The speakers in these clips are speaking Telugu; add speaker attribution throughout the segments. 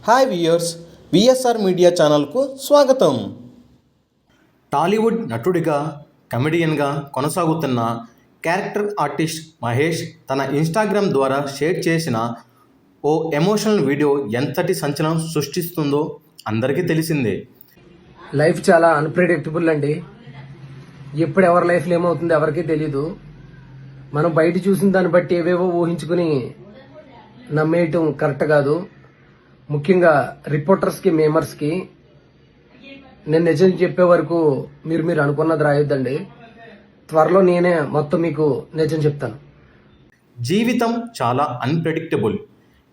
Speaker 1: హాయ్ వ్యూయర్స్, విఎస్ఆర్ మీడియా ఛానల్కు స్వాగతం. టాలీవుడ్ నటుడిగా, కమెడియన్గా కొనసాగుతున్న క్యారెక్టర్ ఆర్టిస్ట్ మహేష్ తన ఇన్స్టాగ్రామ్ ద్వారా షేర్ చేసిన ఓ ఎమోషనల్ వీడియో ఎంతటి సంచలనం సృష్టిస్తుందో అందరికీ తెలిసిందే.
Speaker 2: లైఫ్ చాలా అన్ప్రెడిక్టబుల్ అండి. ఎప్పుడు ఎవరి లైఫ్లో ఏమవుతుందో ఎవరికీ తెలీదు. మనం బయట చూసిన దాన్ని బట్టి ఏవేవో ఊహించుకుని నమ్మేయటం కరెక్ట్ కాదు. ముఖ్యంగా రిపోర్టర్స్కి, మేమర్స్కి నేను నిజం చెప్పే వరకు మీరు అనుకున్నది రాయొద్దండి. త్వరలో నేనే మొత్తం మీకు నిజం చెప్తాను.
Speaker 1: జీవితం చాలా అన్ప్రెడిక్టబుల్.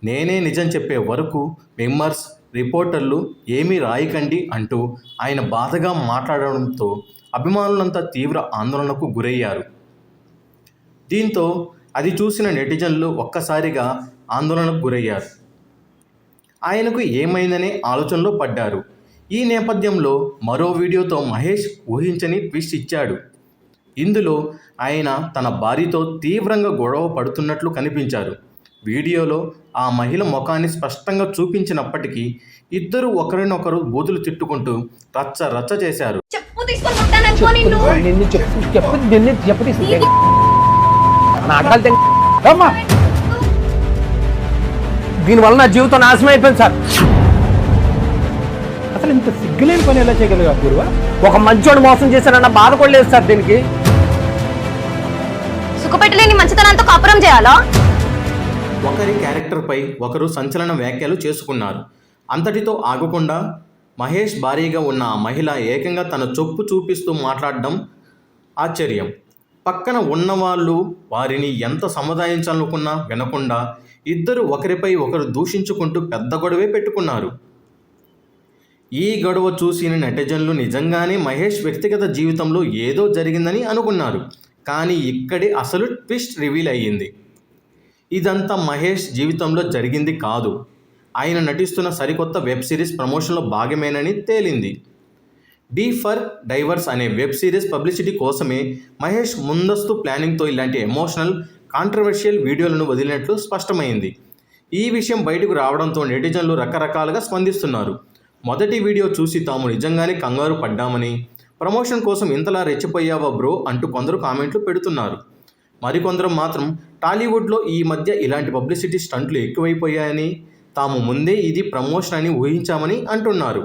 Speaker 1: నేనే నిజం చెప్పే వరకు మెంబర్స్, రిపోర్టర్లు ఏమీ రాయకండి అంటూ ఆయన బాధగా మాట్లాడడంతో అభిమానులంతా తీవ్ర ఆందోళనకు గురయ్యారు. దీంతో అది చూసిన నెటిజన్లు ఒక్కసారిగా ఆందోళనకు గురయ్యారు. ఆయనకు ఏమైందనే ఆలోచనలో పడ్డారు. ఈ నేపథ్యంలో మరో వీడియోతో మహేష్ ఊహించని ట్విస్ట్ ఇచ్చాడు. ఇందులో ఆయన తన భార్యతో తీవ్రంగా గొడవ పడుతున్నట్లు కనిపించారు. వీడియోలో ఆ మహిళ ముఖాన్ని స్పష్టంగా చూపించినప్పటికీ ఇద్దరు ఒకరినొకరు బూతులు తిట్టుకుంటూ రచ్చ రచ్చ చేశారు.
Speaker 2: దీనివల్ల నా జీవితం నాశనం అయిపోయింది సార్.
Speaker 3: అసలు ఇంత సిగ్గులేని పని ఎలా చేయగలిగా పూర్వ?
Speaker 2: ఒక మంచోడు మోసం చేశారన్న బాధ కూడా లేదు సార్. దీనికి
Speaker 4: సుఖపెట్టలేని మంచితనంతో కాపురం చేయాలా?
Speaker 1: ఒకరి క్యారెక్టర్పై ఒకరు సంచలన వ్యాఖ్యలు చేసుకున్నారు. అంతటితో ఆగకుండా మహేష్ భార్యగా ఉన్న ఆ మహిళ ఏకంగా తన చొప్పు చూపిస్తూ మాట్లాడడం ఆశ్చర్యం. పక్కన ఉన్నవాళ్ళు వారిని ఎంత సముదాయించాలనుకున్నా వినకుండా ఇద్దరు ఒకరిపై ఒకరు దూషించుకుంటూ పెద్ద గొడవే పెట్టుకున్నారు. ఈ గొడవ చూసిన నెటిజన్లు నిజంగానే మహేష్ వ్యక్తిగత జీవితంలో ఏదో జరిగిందని అనుకున్నారు. కానీ ఇక్కడే అసలు ట్విస్ట్ రివీల్ అయ్యింది. ఇదంతా మహేష్ జీవితంలో జరిగింది కాదు. ఆయన నటిస్తున్న సరికొత్త వెబ్ సిరీస్ ప్రమోషన్లో భాగమేనని తేలింది. డి ఫర్ డైవర్స్ అనే వెబ్ సిరీస్ పబ్లిసిటీ కోసమే మహేష్ ముందస్తు ప్లానింగ్తో ఇలాంటి ఎమోషనల్, కాంట్రవర్షియల్ వీడియోలను వదిలినట్లు స్పష్టమైంది. ఈ విషయం బయటకు రావడంతో నెటిజన్లు రకరకాలుగా స్పందిస్తున్నారు. మొదటి వీడియో చూసి తాము నిజంగానే కంగారు పడ్డామని, ప్రమోషన్ కోసం ఇంతలా రెచ్చిపోయావా బ్రో అంటూ కొందరు కామెంట్లు పెడుతున్నారు. మరికొందరు మాత్రం టాలీవుడ్లో ఈ మధ్య ఇలాంటి పబ్లిసిటీ స్టంట్లు ఎక్కువైపోయాయని, తాము ముందే ఇది ప్రమోషన్ అని ఊహించామని అంటున్నారు.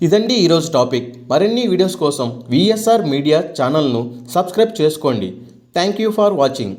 Speaker 1: ఇదండి ఈరోజు టాపిక్. మరిన్ని వీడియోస్ కోసం విఎస్ఆర్ మీడియా ఛానల్ను సబ్స్క్రైబ్ చేసుకోండి. Thank you for watching.